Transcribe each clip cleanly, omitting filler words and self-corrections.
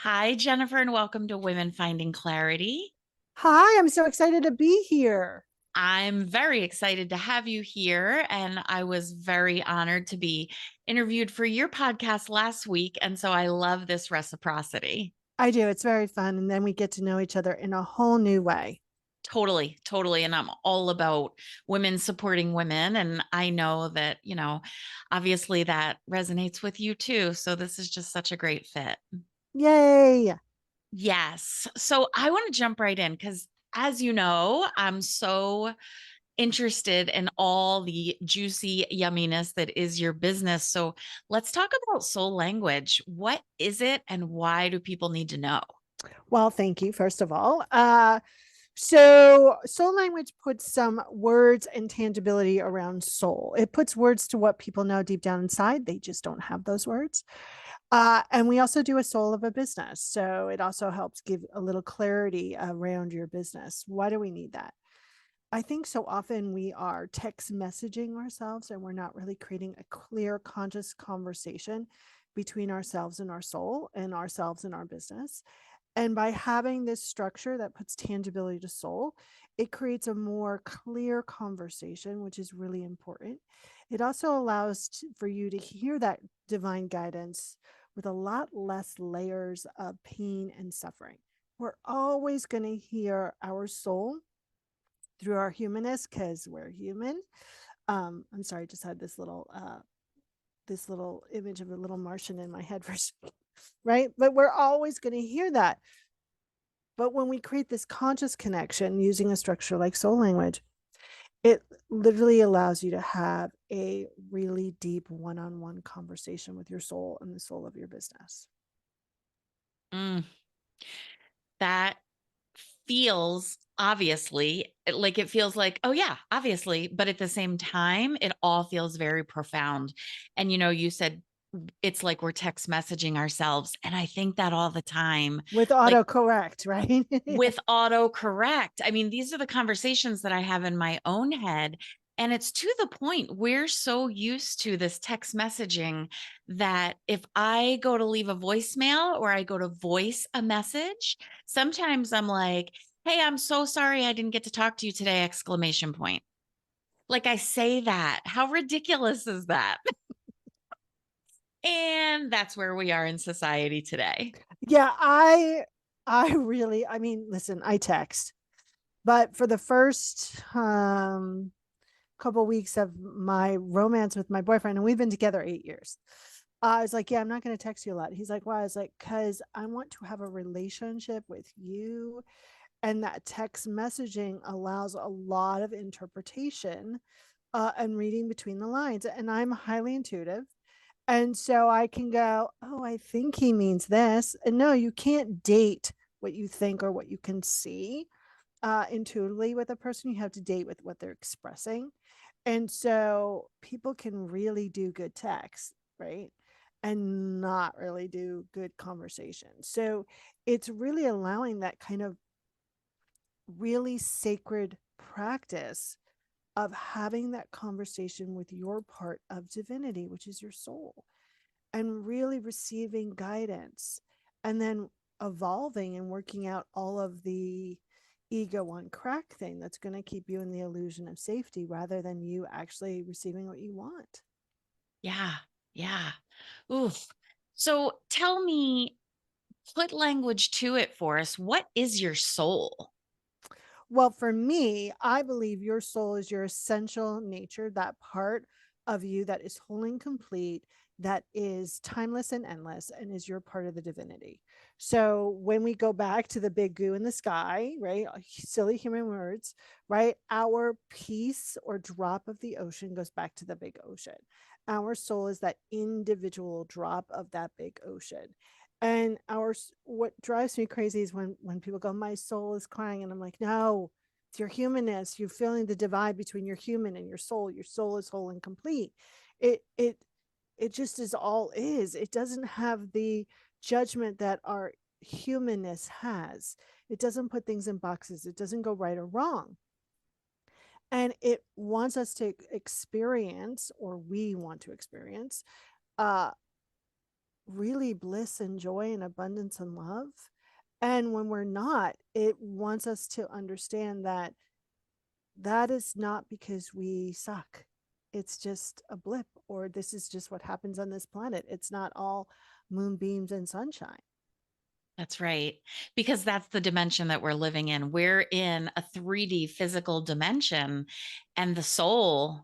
Hi, Jennifer, and welcome to Women Finding Clarity. Hi, I'm so excited to be here. I'm very excited to have you here, and I was very honored to be interviewed for your podcast last week. And so I love this reciprocity. I do. It's very fun. And then we get to know each other in a whole new way. Totally, totally. And I'm all about women supporting women. And I know that, obviously that resonates with you too. So this is just such a great fit. Yay. Yes. So I want to jump right in because, as you know, I'm so interested in all the juicy yumminess that is your business. So let's talk about soul language. What is it and why do people need to know? Well, thank you, first of all. So soul language puts some words and tangibility around soul. It puts words to what people know deep down inside. They just don't have those words. And we also do a soul of a business. So it also helps give a little clarity around your business. Why do we need that? I think so often we are text messaging ourselves and we're not really creating a clear, conscious conversation between ourselves and our soul and ourselves and our business. And by having this structure that puts tangibility to soul, it creates a more clear conversation, which is really important. It also allows for you to hear that divine guidance with a lot less layers of pain and suffering. We're always going to hear our soul through our humanness because we're human. I'm sorry, I just had this little image of a little Martian in my head for right? But we're always going to hear that. But when we create this conscious connection using a structure like soul language, it literally allows you to have a really deep one-on-one conversation with your soul and the soul of your business. Mm, that feels obviously like it feels like, oh, yeah, obviously. But at the same time, it all feels very profound. And, you said it's like we're text messaging ourselves. And I think that all the time. With Like, autocorrect, right? with autocorrect. I mean, these are the conversations that I have in my own head. And it's to the point we're so used to this text messaging that if I go to leave a voicemail or I go to voice a message, sometimes I'm like, hey, I'm so sorry I didn't get to talk to you today! Exclamation point. Like I say that. How ridiculous is that? And that's where we are in society today. Yeah, I mean, listen, I text, but for the first couple weeks of my romance with my boyfriend, and we've been together 8 years. I was like, yeah, I'm not going to text you a lot. He's like, why? I was like, because I want to have a relationship with you. And that text messaging allows a lot of interpretation and reading between the lines. And I'm highly intuitive. And so I can go, oh, I think he means this. And no, you can't date what you think or what you can see intuitively with a person. You have to date with what they're expressing. And so people can really do good text, right? And not really do good conversation. So it's really allowing that kind of really sacred practice of having that conversation with your part of divinity, which is your soul, and really receiving guidance and then evolving and working out all of the ego on crack thing that's going to keep you in the illusion of safety rather than you actually receiving what you want. Yeah. Yeah. Oof. So tell me, put language to it for us. What is your soul? Well, for me, I believe your soul is your essential nature, that part of you that is whole and complete, that is timeless and endless, and is your part of the divinity. So when we go back to the big goo in the sky, right? Silly human words, right? Our piece or drop of the ocean goes back to the big ocean. Our soul is that individual drop of that big ocean. And what drives me crazy is when people go, my soul is crying, and I'm like, no, it's your humanness. You're feeling the divide between your human and your soul. Your soul is whole and complete. It it it just is all is. It doesn't have the judgment that our humanness has. It doesn't put things in boxes. It doesn't go right or wrong. And it wants us to experience, or we want to experience, uh really bliss and joy and abundance and love. And when we're not, it wants us to understand that that is not because we suck. It's just a blip, or this is just what happens on this planet. It's not all moonbeams and sunshine. That's right. Because that's the dimension that we're living in. We're in a 3D physical dimension, and the soul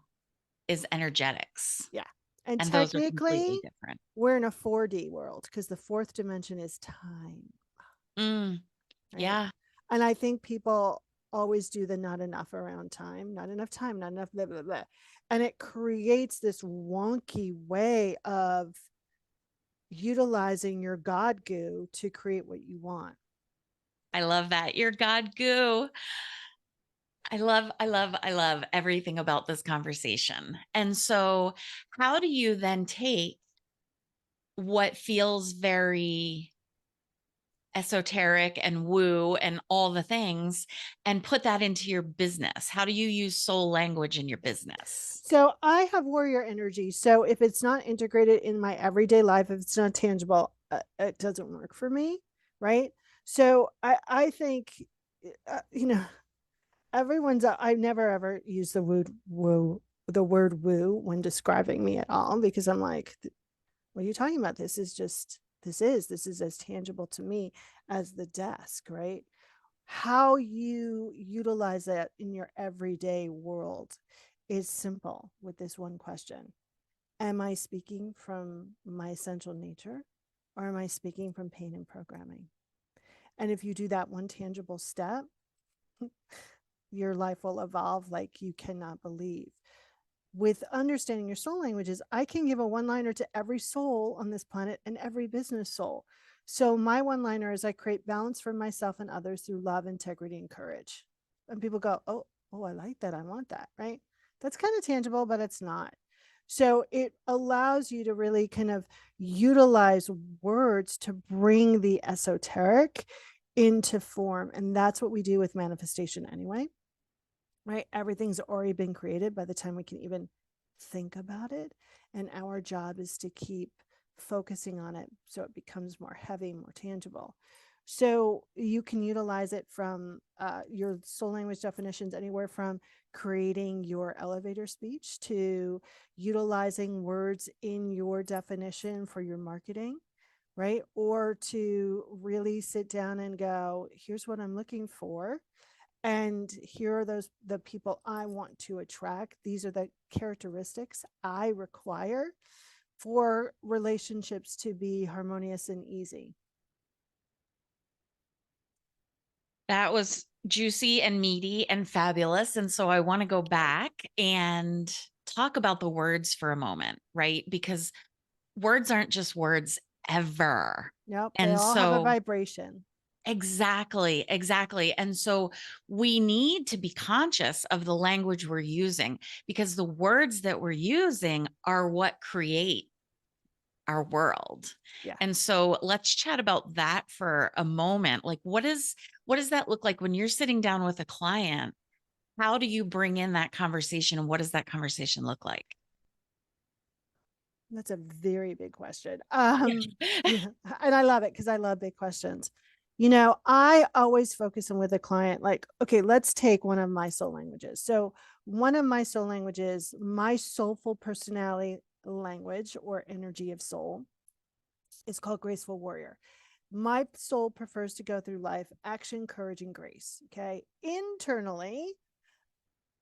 is energetics. Yeah. And And those are technically, completely different. we're in a 4D world because the fourth dimension is time, Mm, right? yeah, And I think people always do the not enough around time, not enough, blah, blah, blah. And it creates this wonky way of utilizing your God goo to create what you want. I love that. You're God goo. I love everything about this conversation. And so, how do you then take what feels very esoteric and woo and all the things and put that into your business? How do you use soul language in your business? So I have warrior energy. So if it's not integrated in my everyday life, if it's not tangible, it doesn't work for me. Right. So I think, you know, I've never ever used the word woo when describing me at all, because I'm like, what are you talking about? This is as tangible to me as the desk, right? How you utilize that in your everyday world is simple with this one question. Am I speaking from my essential nature, or am I speaking from pain and programming? And if you do that one tangible step, your life will evolve like you cannot believe. With understanding your soul languages, I can give a one liner to every soul on this planet and every business soul. So, my one liner is I create balance for myself and others through love, integrity, and courage. And people go, oh, I like that. I want that. Right. That's kind of tangible, but it's not. So, it allows you to really kind of utilize words to bring the esoteric into form. And that's what we do with manifestation anyway, right? Everything's already been created by the time we can even think about it. And our job is to keep focusing on it so it becomes more heavy, more tangible. So you can utilize it from your soul language definitions, anywhere from creating your elevator speech to utilizing words in your definition for your marketing, right? Or to really sit down and go, here's what I'm looking for, and here are the people I want to attract. These are the characteristics I require for relationships to be harmonious and easy. That was juicy and meaty and fabulous. And so I want to go back and talk about the words for a moment, right? Because words aren't just words ever. Nope, they And all have a so, vibration. exactly, exactly. And so we need to be conscious of the language we're using, because the words that we're using are what create our world. Yeah. And so let's chat about that for a moment. Like, what does that look like when you're sitting down with a client? How do you bring in that conversation, and what does that conversation look like? That's a very big question. Yeah. Yeah, and I love it because I love big questions. You know, I always focus on with a client, like, okay, let's take one of my soul languages. So, one of my soul languages, my soulful personality language or energy of soul, is called Graceful Warrior. My soul prefers to go through life action, courage, and grace. Okay. Internally,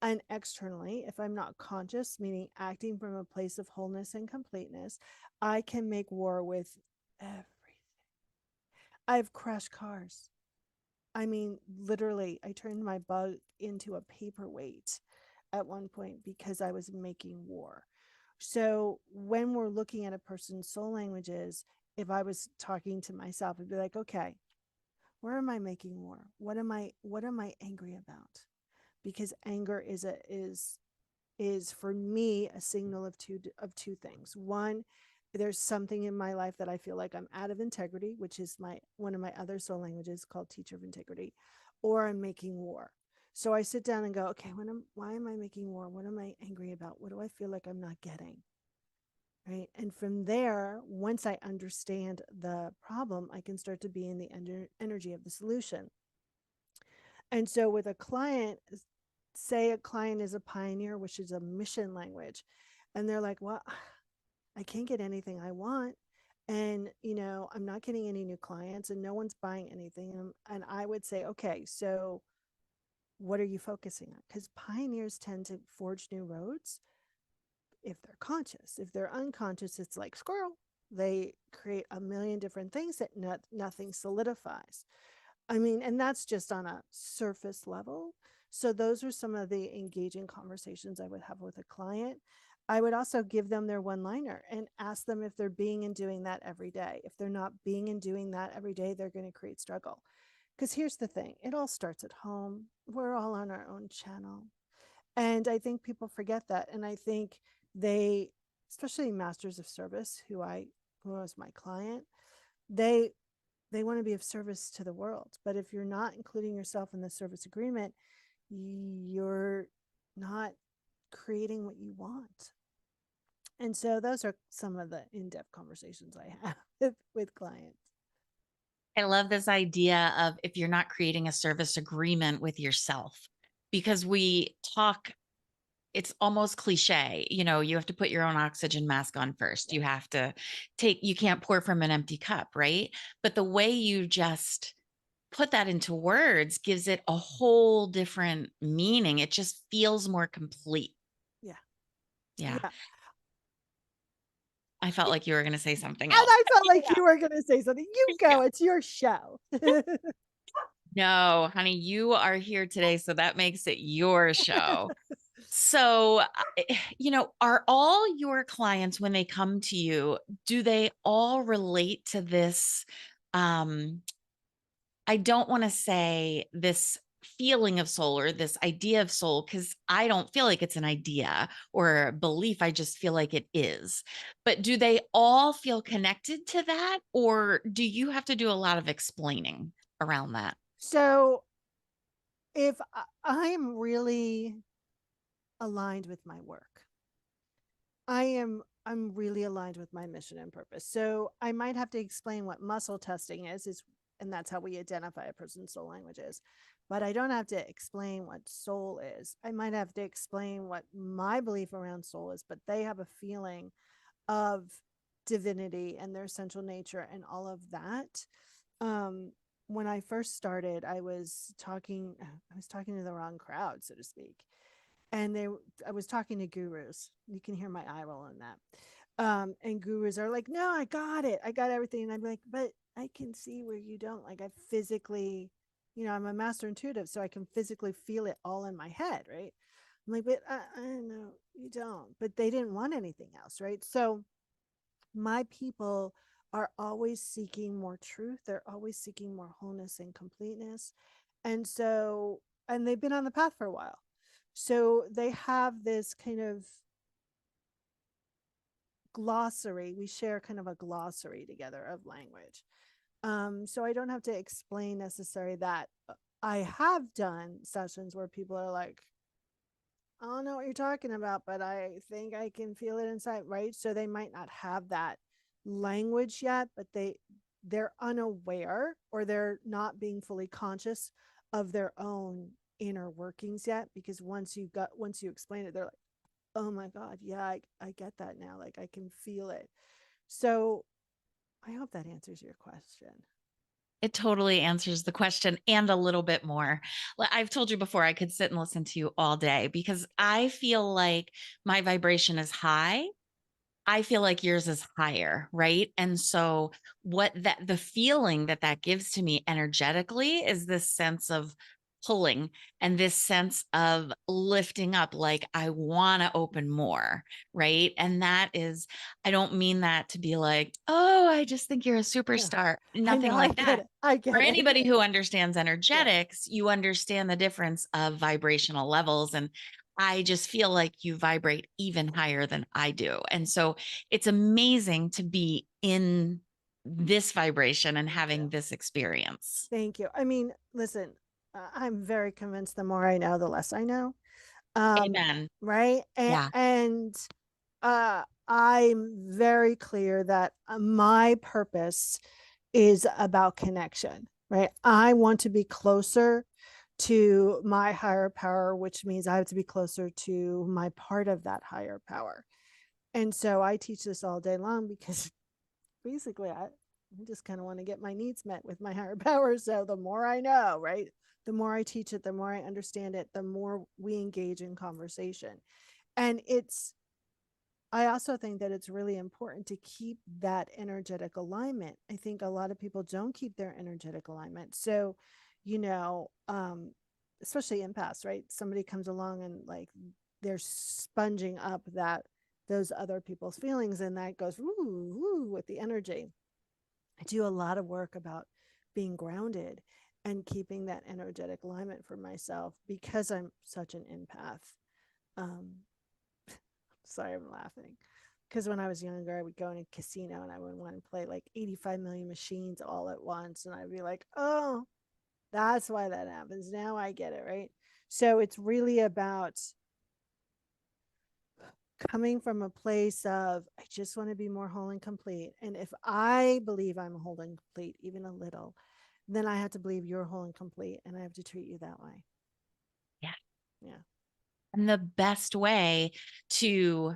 and externally, if I'm not conscious, meaning acting from a place of wholeness and completeness, I can make war with everything. I've crashed cars. I mean, literally, I turned my bug into a paperweight at one point because I was making war. So when we're looking at a person's soul languages, if I was talking to myself, I'd be like, okay, where am I making war? What am I angry about? Because anger is for me a signal of two things. One, there's something in my life that I feel like I'm out of integrity, which is my one of my other soul languages called teacher of integrity, or I'm making war. So I sit down and go, okay, why am I making war? What am I angry about? What do I feel like I'm not getting? right? And from there, once I understand the problem, I can start to be in the energy of the solution. And so with a client, say a client is a pioneer, which is a mission language, and they're like, well, I can't get anything I want. And, I'm not getting any new clients and no one's buying anything. And I would say, okay, so what are you focusing on? Because pioneers tend to forge new roads if they're conscious. If they're unconscious, it's like squirrel. They create a million different things that nothing solidifies. I mean, and that's just on a surface level. So those are some of the engaging conversations I would have with a client. I would also give them their one liner and ask them if they're being and doing that every day. If they're not being and doing that every day, they're going to create struggle. Because here's the thing, it all starts at home. We're all on our own channel. And I think people forget that. And I think they, especially masters of service, who was my client, they they want to be of service to the world. But if you're not including yourself in the service agreement, you're not creating what you want. And so those are some of the in-depth conversations I have with clients. I love this idea of if you're not creating a service agreement with yourself, because we talk, it's almost cliche, you have to put your own oxygen mask on first. Yeah. You have to you can't pour from an empty cup, right? But the way you just put that into words gives it a whole different meaning. It just feels more complete. Yeah. Yeah. Yeah. I felt like you were going to say something And else. I felt like Yeah. you were going to say something. You go, it's your show. No, honey, you are here today, so that makes it your show. So, are all your clients when they come to you, do they all relate to this? I don't want to say this feeling of soul or this idea of soul, because I don't feel like it's an idea or a belief. I just feel like it is. But do they all feel connected to that? Or do you have to do a lot of explaining around that? So if I'm really aligned with my work, I'm really aligned with my mission and purpose. So I might have to explain what muscle testing is and that's how we identify a person's soul language is. But I don't have to explain what soul is. I might have to explain what my belief around soul is, but they have a feeling of divinity and their central nature and all of that. Um, when I first started, I was talking to the wrong crowd, so to speak. And I was talking to gurus. You can hear my eye roll on that. And gurus are like, no, I got it. I got everything. And I'm like, but I can see where you don't. Like I physically, I'm a master intuitive, so I can physically feel it all in my head, right? I'm like, but I know you don't. But they didn't want anything else, right? So my people are always seeking more truth. They're always seeking more wholeness and completeness. And so, and they've been on the path for a while. So they have this kind of glossary. We share kind of a glossary together of language. So I don't have to explain necessarily that. I have done sessions where people are like, I don't know what you're talking about, but I think I can feel it inside, right? So they might not have that language yet, but they're unaware or they're not being fully conscious of their own inner workings yet. Because once you explain it, they're like, oh my God, yeah, I get that now. Like I can feel it. So I hope that answers your question. It totally answers the question and a little bit more. I've told you before, I could sit and listen to you all day because I feel like my vibration is high. I feel like yours is higher, right? And so the feeling that gives to me energetically is this sense of pulling and this sense of lifting up, like I want to open more, right? And that is, I don't mean that to be like, oh, I just think you're a Yeah, superstar, I know. nothing I like get that. it. I For get it. anybody who understands Yeah. energetics, you understand the difference of vibrational levels. And I just feel like you vibrate even higher than I do. And so it's amazing to be in this vibration and Thank having you. this experience. Thank you. I mean, listen, I'm very convinced the more I know, the less I know. Amen. Right. Yeah. And I'm very clear that my purpose is about connection, right? I want to be closer to my higher power, which means I have to be closer to my part of that higher power. And so I teach this all day long because basically I just kind of want to get my needs met with my higher power. So the more I know, right? The more I teach it, the more I understand it, the more we engage in conversation. And I also think that it's really important to keep that energetic alignment. I think a lot of people don't keep their energetic alignment. So, you know, especially empaths, right? Somebody comes along and like they're sponging up those other people's feelings, and that goes woo woo with the energy. I do a lot of work about being grounded and keeping that energetic alignment for myself because I'm such an empath. Um, Sorry, I'm laughing. Because when I was younger, I would go in a casino and I would want to play like 85 million machines all at once. And I'd be like, oh, that's why that happens. Now I get it, right? So it's really about coming from a place of, I just want to be more whole and complete. And if I believe I'm whole and complete, even a little, then I have to believe you're whole and complete. And I have to treat you that way. Yeah. Yeah. And the best way to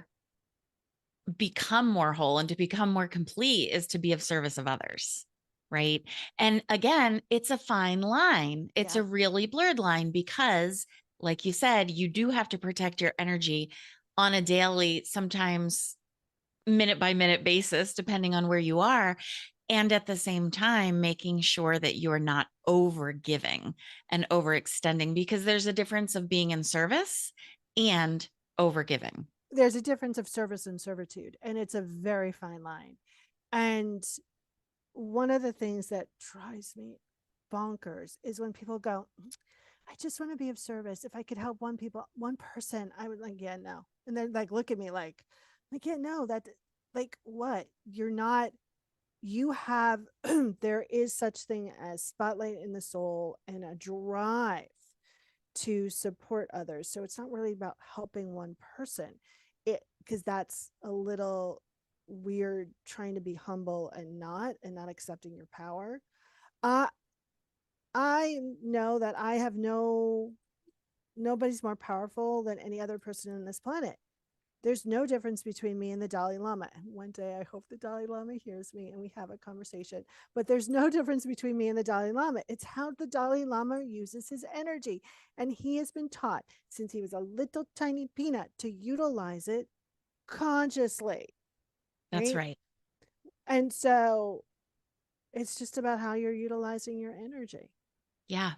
become more whole and to become more complete is to be of service of others. Right. And again, it's a fine line. It's a Yes. really blurred line because, like you said, you do have to protect your energy on a daily, sometimes minute by minute basis, depending on where you are. And at the same time, making sure that you're not over giving and overextending because there's a difference of being in service and over giving. There's a difference of service and servitude, and it's a very fine line. And one of the things that drives me bonkers is when people go, I just want to be of service. If I could help one person, I would like, yeah, no. And then like look at me like, yeah, no, that like what? You're not, you have there is such thing as spotlight in the soul and a drive to support others. So it's not really about helping one person. It because that's a little weird trying to be humble and not accepting your power. Uh I know that I have nobody's more powerful than any other person on this planet. There's no difference between me and the Dalai Lama. One day I hope the Dalai Lama hears me and we have a conversation. But there's no difference between me and the Dalai Lama. It's how the Dalai Lama uses his energy. And he has been taught since he was a little tiny peanut to utilize it consciously. That's Right. right. And so it's just about how you're utilizing your energy. Yeah.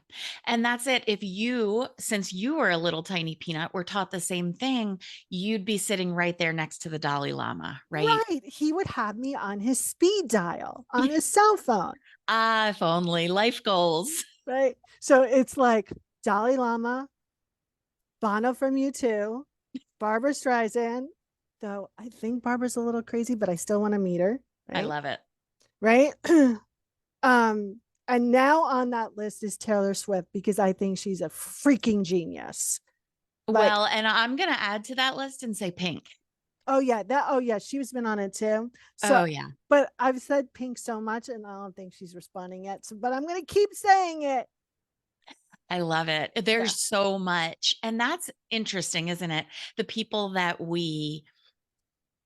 And that's it. If you, since you were a little tiny peanut, were taught the same thing, you'd be sitting right there next to the Dalai Lama, right? Right. He would have me on his speed dial on his cell phone. Ah, if only life goals. Right. So it's like Dalai Lama, Bono from U2, Barbara Streisand, though I think Barbara's a little crazy, but I still want to meet her. I Right. love it. Right. um, and now on that list is Taylor Swift because I think she's a freaking genius. Like, Well, and I'm going to add to that list and say pink. oh yeah, she's been on it too. So Oh, yeah. but I've said Pink so much and I don't think she's responding yet. So, but I'm gonna keep saying it. I love it. Yeah. There's so much. And that's interesting, isn't it? The people that we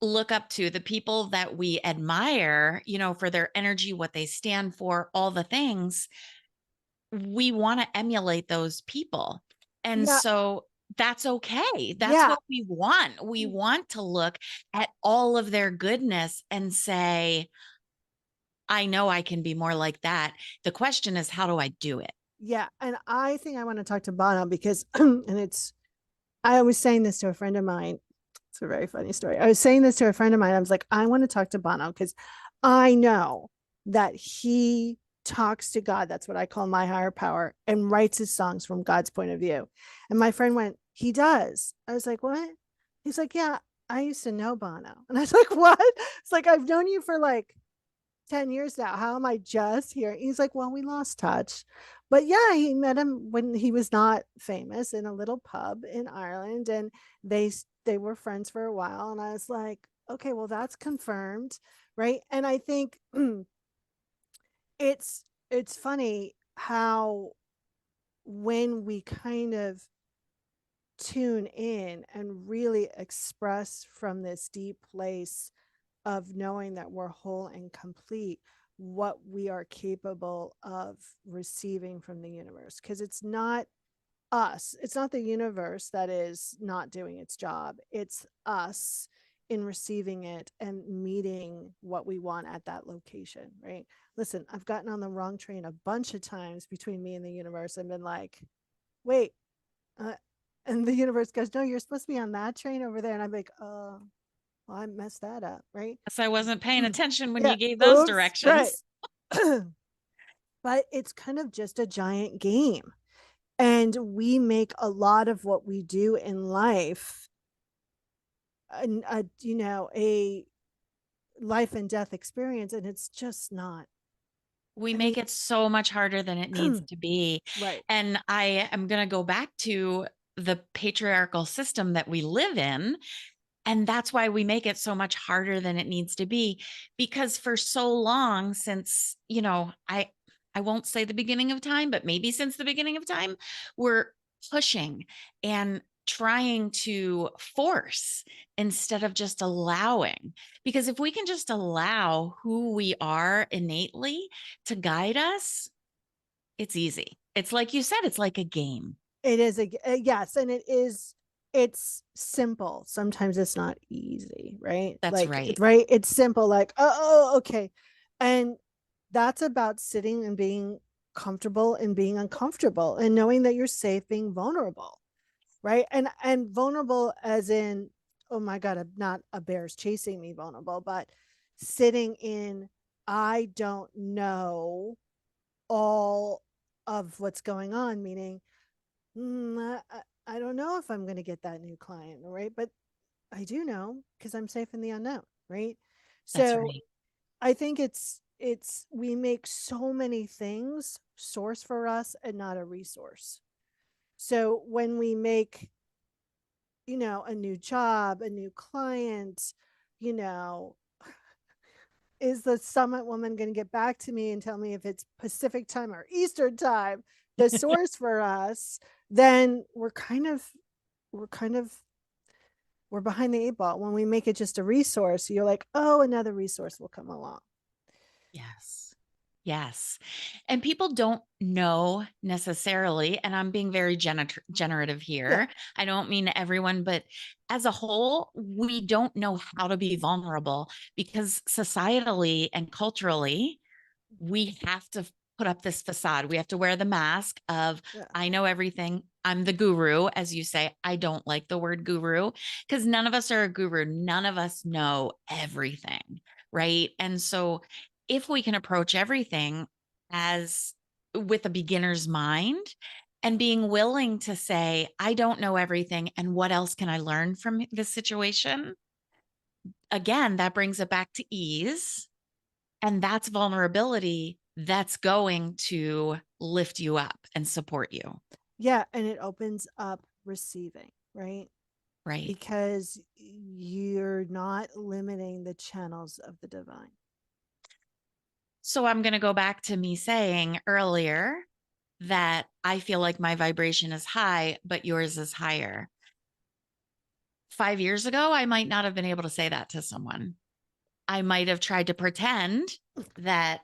look up to, the people that we admire, for their energy, what they stand for, all the things, we want to emulate those people. And Yeah. so that's okay. That's Yeah. what we want. We want to look at all of their goodness and say, I know I can be more like that. The question is, how do I do it? Yeah. And I think I want to talk to Bono because and I was saying this to a friend of mine. It's a very funny story. I was saying this to a friend of mine. I was like, I want to talk to Bono because I know that he talks to God. That's what I call my higher power and writes his songs from God's point of view. And my friend went, he does. I was like, what? He's like, yeah, I used to know Bono. And I was like, what? It's like, I've known you for like 10 years now. How am I just here? He's like, well, we lost touch. But yeah, he met him when he was not famous in a little pub in Ireland and they they were friends for a while and I was like, okay, well, that's confirmed, right? And I think it's funny how when we kind of tune in and really express from this deep place of knowing that we're whole and complete, what we are capable of receiving from the universe, because it's not us, it's not the universe that is not doing its job, it's us in receiving it and meeting what we want at that location, right? Listen, I've gotten on the wrong train a bunch of times between me and the universe and been like, wait, uh, and the universe goes, no, you're supposed to be on that train over there, and I'm like, well, I messed that up, right? So I wasn't paying attention when Yeah, you gave those oops, right. directions. But it's kind of just a giant game, and we make a lot of what we do in life a life and death experience, and it's just not. We I mean, make it so much harder than it needs to be. right. And I am going to go back to the patriarchal system that we live in. And that's why we make it so much harder than it needs to be. Because for so long, since, I won't say the beginning of time, but maybe since the beginning of time, we're pushing and trying to force instead of just allowing. Because if we can just allow who we are innately to guide us, it's easy. It's like you said, it's like a game. It is yes, and it's simple. Sometimes it's not easy, right? That's Like, right. right, it's simple, like, okay. And that's about sitting and being comfortable and being uncomfortable and knowing that you're safe being vulnerable, right? And vulnerable as in, oh my god, I'm not a bear's chasing me vulnerable, but sitting in, I don't know all of what's going on, meaning, I don't know if I'm going to get that new client, right? But I do know because I'm safe in the unknown, right? That's So right. I think it's we make so many things source for us and not a resource. So when we make, a new job, a new client, you know, is the summit woman going to get back to me and tell me if it's Pacific time or Eastern time, the source for us, then we're kind of we're behind the eight ball. When we make it just a resource, you're like, oh, another resource will come along. Yes. Yes. And people don't know necessarily, and I'm being very generative Yeah. here. I don't mean everyone, but as a whole, we don't know how to be vulnerable because societally and culturally, we have to put up this facade. We have to wear the mask of, Yeah. I know everything. I'm the guru, as you say. I don't like the word guru because none of us are a guru. None of us know everything. Right. And so if we can approach everything as with a beginner's mind and being willing to say, I don't know everything. And what else can I learn from this situation? Again, that brings it back to ease, and that's vulnerability that's going to lift you up and support you. Yeah. And it opens up receiving, right? Right. Because you're not limiting the channels of the divine. So I'm going to go back to me saying earlier that I feel like my vibration is high, but yours is higher. 5 years ago, I might not have been able to say that to someone. I might have tried to pretend that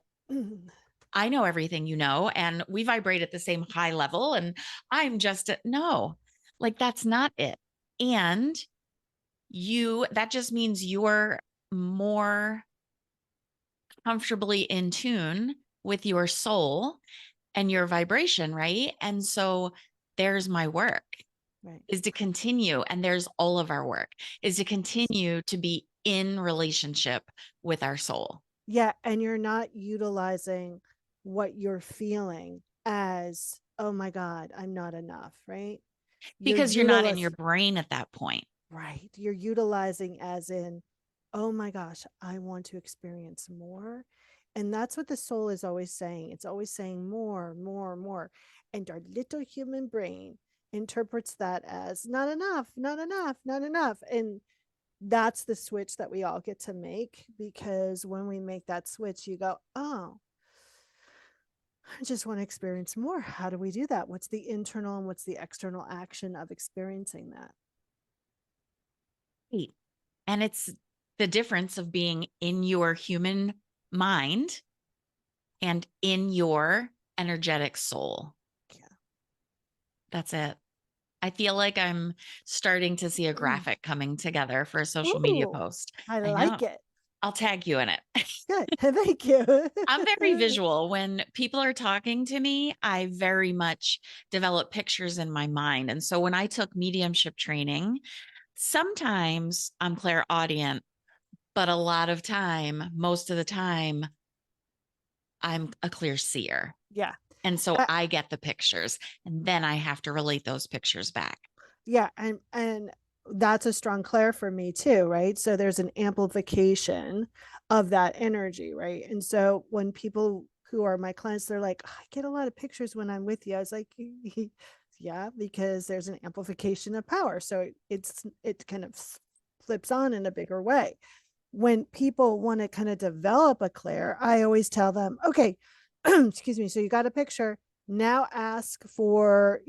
I know everything you know, and we vibrate at the same high level, and I'm just no, like that's not it. And that just means you're more comfortably in tune with your soul and your vibration, right? And so there's my work Right. is to continue, and there's all of our work is to continue to be in relationship with our soul. Yeah. And you're not utilizing what you're feeling as, oh my God, I'm not enough, right? You're Because you're not in your utilizing, brain at that point. right. You're utilizing as in, oh my gosh, I want to experience more. And that's what the soul is always saying. It's always saying more, more, more. And our little human brain interprets that as not enough, not enough, not enough. And that's the switch that we all get to make, because when we make that switch, you go, oh, I just want to experience more. How do we do that? What's the internal and what's the external action of experiencing that? Right. And it's the difference of being in your human mind and in your energetic soul. Yeah. That's it. I feel like I'm starting to see a Mm. graphic coming together for a social media Ooh, post. I I know. like it. I'll tag you in it. Good. Thank you. I'm very visual. When people are talking to me, I very much develop pictures in my mind. And so when I took mediumship training, sometimes I'm clairaudient, but a lot of time, most of the time, I'm a clear seer. Yeah. And so Uh, I get the pictures and then I have to relate those pictures back. yeah, and that's a strong clair for me too, right? So there's an amplification of that energy, right? And so when people who are my clients, they're like, "Oh, I get a lot of pictures when I'm with you." I was like, yeah, because there's an amplification of power. So it kind of flips on in a bigger way. When people want to kind of develop a clair, I always tell them, okay, excuse me, so you got a picture. Now ask for,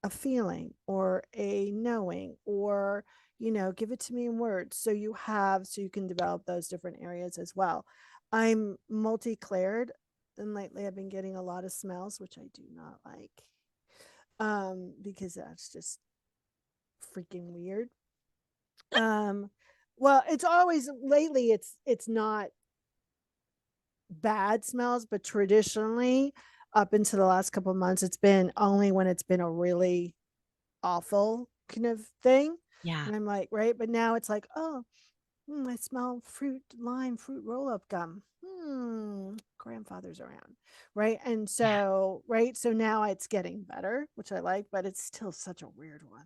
a feeling or a knowing, or, give it to me in words. So you can develop those different areas as well. I'm multi-claired, and lately I've been getting a lot of smells, which I do not like. Because that's just freaking weird. Um, well, it's always lately it's not bad smells, but traditionally up into the last couple of months, it's been only when it's been a really awful kind of thing. Yeah. And I'm like, right. But now it's like, oh, I smell fruit roll up gum. Grandfather's around. Right. And Yeah. so, right. So now it's getting better, which I like, but it's still such a weird one.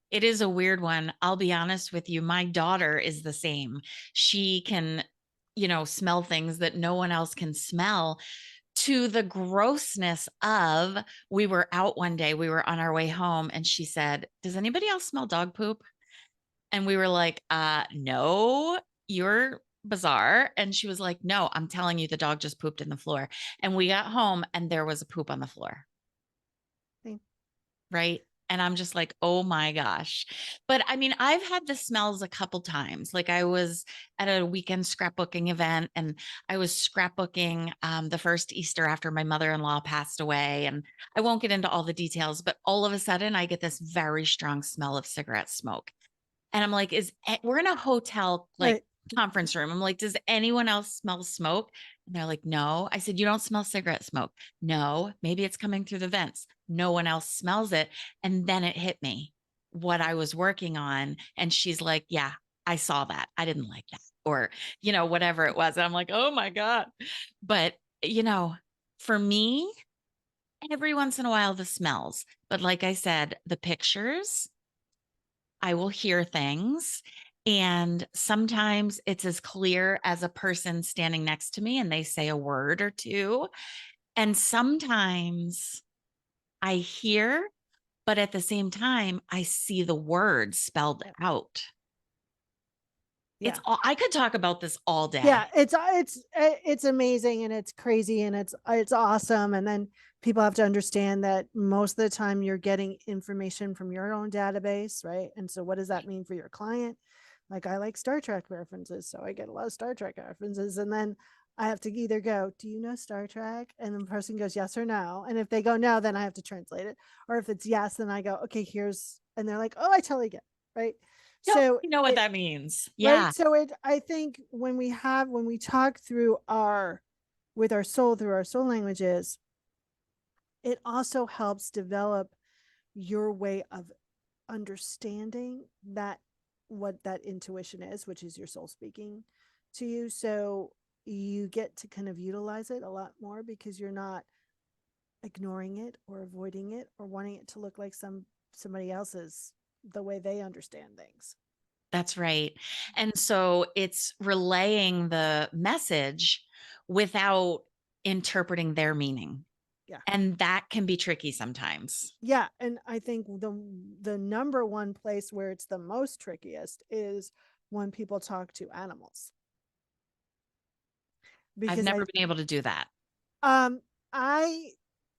It is a weird one. I'll be honest with you. My daughter is the same. She can, smell things that no one else can smell, to the grossness of, we were out one day, we were on our way home, and she said, "Does anybody else smell dog poop?" And we were like, no, you're bizarre. And she was like, "No, I'm telling you, the dog just pooped in the floor." And we got home and there was a poop on the floor. Thing. Right. And I'm just like, oh my gosh. But I mean, I've had the smells a couple times. Like I was at a weekend scrapbooking event and I was scrapbooking the first Easter after my mother in law passed away. And I won't get into all the details, but all of a sudden I get this very strong smell of cigarette smoke. And I'm like, we're in a hotel like Right. conference room. I'm like, does anyone else smell smoke? And they're like, no. I said, you don't smell cigarette smoke. No, maybe it's coming through the vents. No one else smells it. And then it hit me what I was working on. And she's like, yeah, I saw that. I didn't like that. Or, whatever it was. And I'm like, oh my God. But, for me, every once in a while, the smells. But like I said, the pictures, I will hear things. And sometimes it's as clear as a person standing next to me and they say a word or two. And sometimes I hear, but at the same time, I see the words spelled Yeah. out. Yeah. I could talk about this all Yeah, day. it's amazing, and it's crazy, and it's awesome. And then people have to understand that most of the time you're getting information from your own database, right? And so what does that mean for your client? Like, I like Star Trek references, so I get a lot of Star Trek references, and then I have to either go, do you know Star Trek? And the person goes yes or no, and if they go no, then I have to translate it. Or if it's yes, then I go, okay, here's, and they're like, oh, I totally get it, right? Nope, So you know what it that means. right, Yeah, so I think when we talk through our with our soul through our soul languages, it also helps develop your way of understanding that, what that intuition is, which is your soul speaking to you. So you get to kind of utilize it a lot more, because you're not ignoring it or avoiding it or wanting it to look like somebody else's, the way they understand things. that's right. And so it's relaying the message without interpreting their meaning. Yeah. And that can be tricky sometimes. Yeah, and I think the number one place where it's the most trickiest is when people talk to animals. I've Because never been able to do that. um I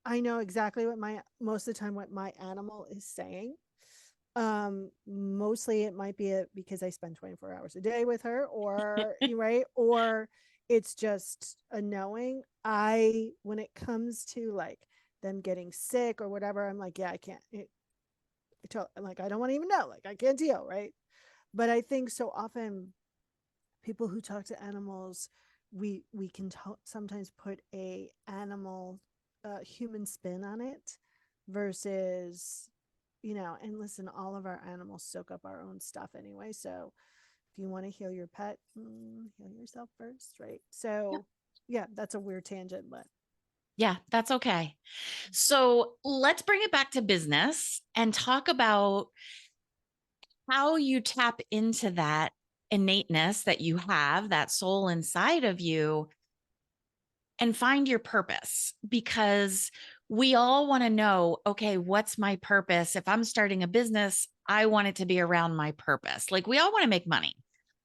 I know exactly what my most of the time what my animal is saying. Mostly it might be because I spend 24 hours a day with her, or right, or it's just a knowing. I when it comes to like them getting sick or whatever, I'm like, yeah, I can't. Like I don't want to even know. Like I can't deal, right? But I think so often people who talk to animals, we can sometimes put a animal human spin on it versus, and listen, all of our animals soak up our own stuff anyway. So if you want to heal your pet, heal yourself first, right? Yep. So yeah, that's a weird tangent, but Yeah, that's okay. So let's bring it back to business and talk about how you tap into that innateness that you have, that soul inside of you, and find your purpose. Because we all want to know, okay, what's my purpose? If I'm starting a business, I want it to be around my purpose. Like we all want to make money,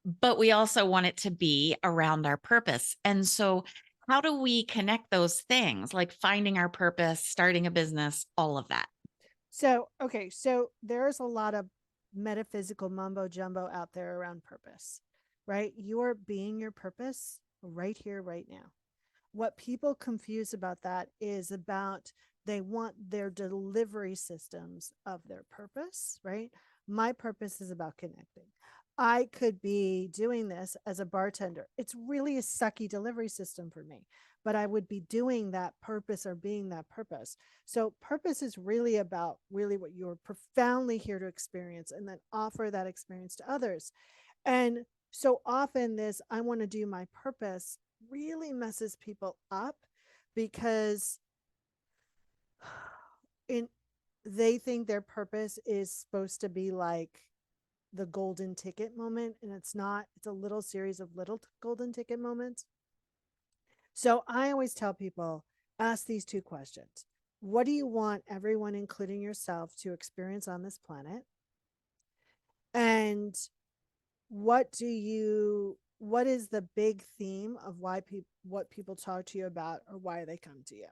but we also want it to be around our purpose. And so, how do we connect those things, like finding our purpose, starting a business, all of that? so okay, so there's a lot of metaphysical mumbo jumbo out there around purpose, right? You are being your purpose right here, right now. What people confuse about that is about they want their delivery systems of their purpose, right? My purpose is about connecting. I could be doing this as a bartender. It's really a sucky delivery system for me, but I would be doing that purpose or being that purpose. So, purpose is really about really what you're profoundly here to experience and then offer that experience to others. And so often, this I want to do my purpose really messes people up because in they think their purpose is supposed to be like the golden ticket moment, and it's not. It's a little series of little golden ticket moments. So I always tell people, ask these two questions. What do you want everyone, including yourself, to experience on this planet? And what is the big theme of why people what people talk to you about or why they come to you,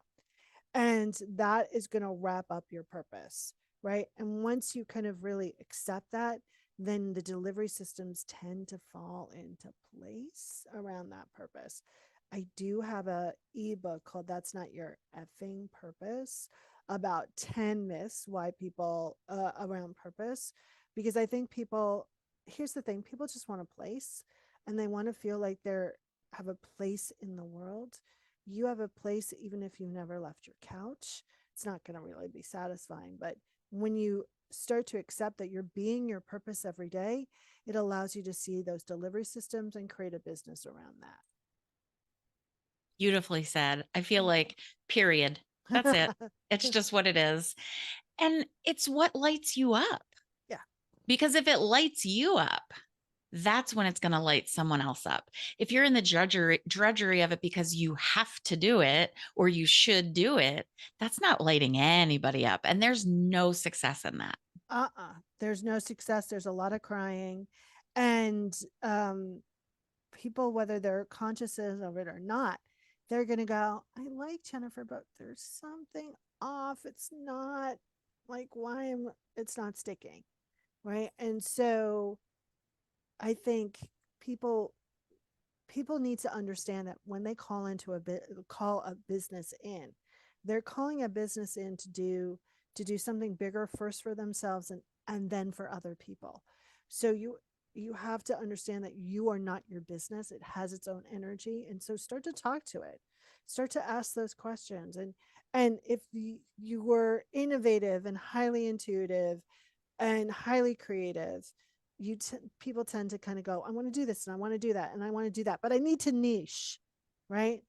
and that is going to wrap up your purpose, right? And once you kind of really accept that, then the delivery systems tend to fall into place around that purpose. I do have a ebook called That's Not Your Effing Purpose, about 10 myths why people around purpose, because I think people, here's the thing, people just want a place and they want to feel like they're have a place in the world. You have a place even if you've never left your couch. It's not going to really be satisfying, but when you start to accept that you're being your purpose every day, it allows you to see those delivery systems and create a business around Beautifully said. I feel like, period. That's it. that. It's just what it is. And it's what lights you up. Yeah. Because if it lights you up, that's when it's going to light someone else up. If you're in the drudgery of it because you have to do it or you should do it, that's not lighting anybody up. And there's no success in that. There's no success. There's a lot of crying. And people, whether they're conscious of it or not, they're going to go, I like Jennifer, but there's something off. It's not like why am it's not sticking. Right. And so I think people people need to understand that when they call a business in, they're calling a business in to do something bigger first for themselves and then for other people. So you have to understand that you are not your business. It has its own energy, and so start to talk to it. Start to ask those questions, and if you were innovative and highly intuitive and highly creative, people tend to kind of go, I want to do this and I want to do that and I want to do that, but I need to niche, right?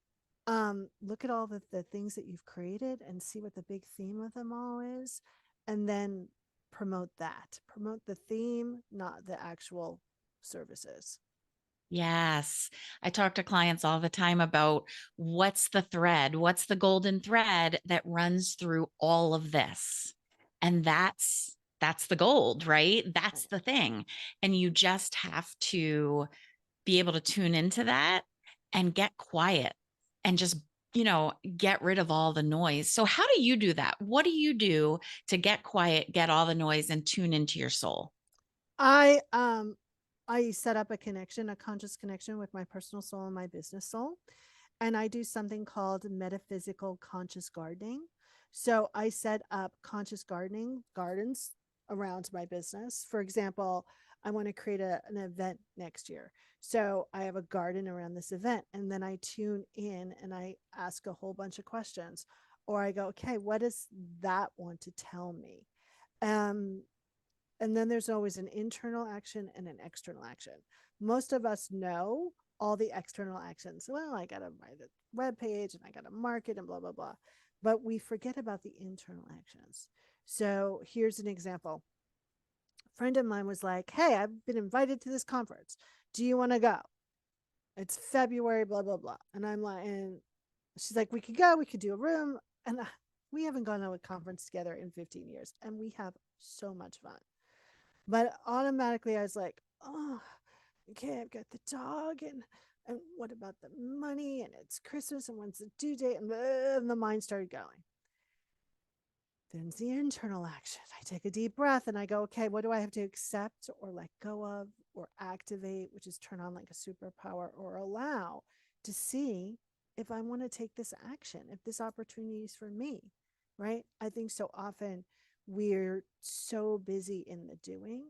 Look at all the things that you've created and see what the big theme of them all is, and then promote that. Promote the theme, not the actual services. Yes. I talk to clients all the time about what's the thread, what's the golden thread that runs through all of this. And that's the gold, right? That's Right. the thing. And you just have to be able to tune into that and get quiet and just, get rid of all the noise. So how do you do that? What do you do to get quiet, get all the noise and tune into your soul? I um I set up a connection, a conscious connection with my personal soul and my business soul. And I do something called metaphysical conscious gardening. So I set up conscious gardening gardens around my business. For example, I want to create an event next year. So I have a garden around this event, and then I tune in and I ask a whole bunch of questions. Or I go, okay, what does that want to tell me? Um, and then there's always an internal action and an external action. Most of us know all the external actions. Well, I got to write a web page and I got to market and blah, blah, blah. But we forget about the internal actions. So here's an example. A friend of mine was like, hey, I've been invited to this conference. Do you want to go? It's February, blah, blah, blah. And I'm like, and she's like, we could go, we could do a room. And we haven't gone to a conference together in 15 years. And we have so much fun. But automatically I was like, oh, okay, I've got the dog and what about the money? And it's Christmas and when's the due date? And the mind started going. Then the internal action. I take a deep breath and I go, okay, what do I have to accept or let go of or activate, which is turn on like a superpower or allow to see if I want to take this action, if this opportunity is for me, right? I think so often we're so busy in the doing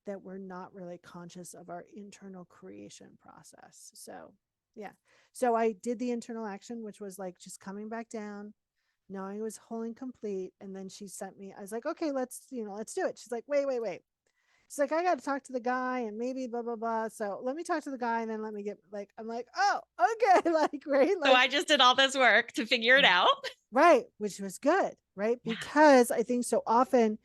that we're not really conscious of our internal creation process. So, yeah. So I did the internal action, which was like just coming back down, knowing it was whole and complete. And then she sent me, I was like, okay, let's do it. She's like, wait. She's like, I got to talk to the guy and maybe blah, blah, blah. So let me talk to the guy and then let me get like, I'm like, oh, okay. Like, right. So Like, I just did all this work to figure it out. right. Which was good. Right. Yeah. Because I think so often,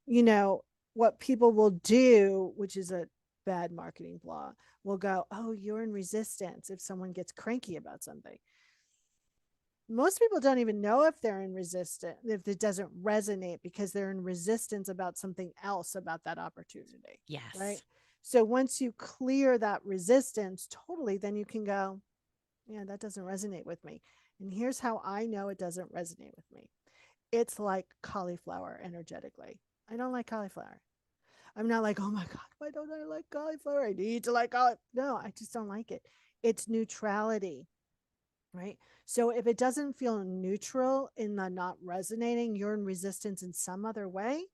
you know, what people will do, which is a bad marketing flaw, will go, oh, you're in resistance if someone gets cranky about something. Most people don't even know if they're in resistance, if it doesn't resonate because they're in resistance about something else about that opportunity, right? Yes. So once you clear that resistance totally, then you can go, yeah, that doesn't resonate with me. And here's how I know it doesn't resonate with me. It's like cauliflower energetically. I don't like cauliflower. I'm not like, oh my God, why don't I like cauliflower? I need to like cauliflower. No, I just don't like it. It's neutrality, right? So if it doesn't feel neutral in the not resonating, you're in resistance in some other way,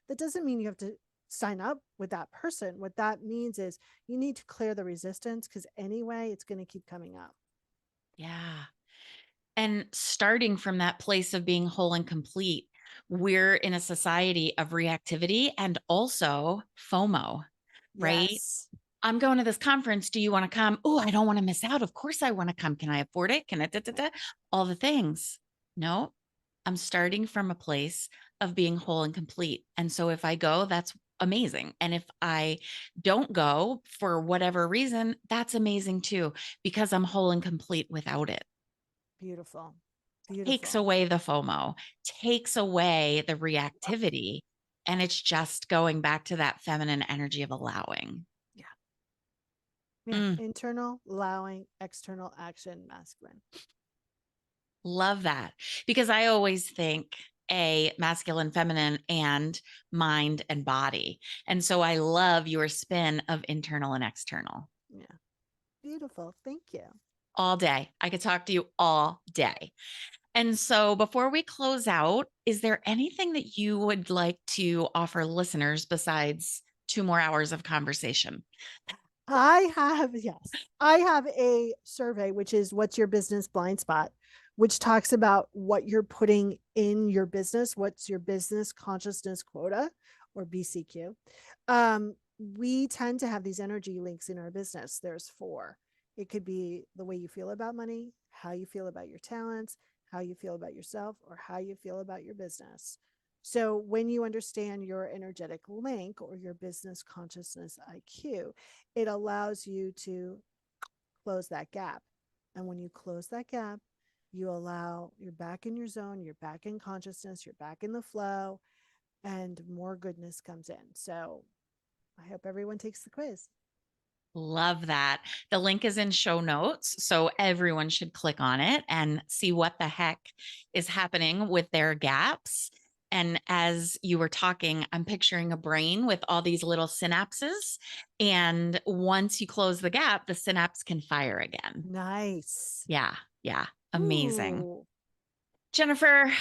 that doesn't mean you have to sign up with that person. What that means is you need to clear the resistance because anyway, it's going to keep coming up. Yeah. And starting from that place of being whole and complete, we're in a society of reactivity and also FOMO, right? Yes. I'm going to this conference. Do you want to come? Oh, I don't want to miss out. Of course I want to come. Can I afford it? Can I, da, da, da? All the things. No, I'm starting from a place of being whole and complete. And so if I go, that's amazing. And if I don't go for whatever reason, that's amazing too, because I'm whole and complete without it. Beautiful. Takes Beautiful. away the FOMO, takes away the reactivity. And it's just going back to that feminine energy of allowing. Yeah. Yeah. Mm, Internal, allowing, external action, masculine. love that. Because I always think a masculine, feminine, and mind and body. And so I love your spin of internal and external Yeah. Beautiful. Thank you. all day. I could talk to you all day. And so before we close out, is there anything that you would like to offer listeners besides 2 more hours of conversation? Yes, I have a survey, which is what's your business blind spot, which talks about what you're putting in your business. What's your business consciousness quota or BCQ? We tend to have these energy links in our business. There's four. It could be the way you feel about money, how you feel about your talents, how you feel about yourself, or how you feel about your business. So when you understand your energetic link or your business consciousness IQ, it allows you to close that gap. And when you close that gap, you're back in your zone, you're back in consciousness, you're back in the flow, and more goodness comes in. So I hope everyone takes the quiz. Love that. The link is in show notes. So everyone should click on it and see what the heck is happening with their gaps. And as you were talking, I'm picturing a brain with all these little synapses. And once you close the gap, the synapse can fire again. Nice. Yeah. Yeah. Amazing. Ooh, Jennifer,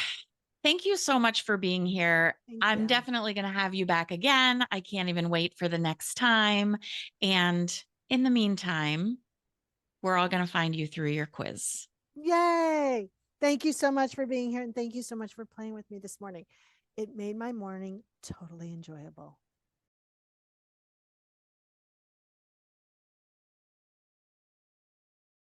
thank you so much for being here. thank I'm you. definitely going to have you back again. I can't even wait for the next time. And in the meantime, we're all going to find you through your quiz. Yay. Thank you so much for being here. And thank you so much for playing with me this morning. It made my morning totally enjoyable.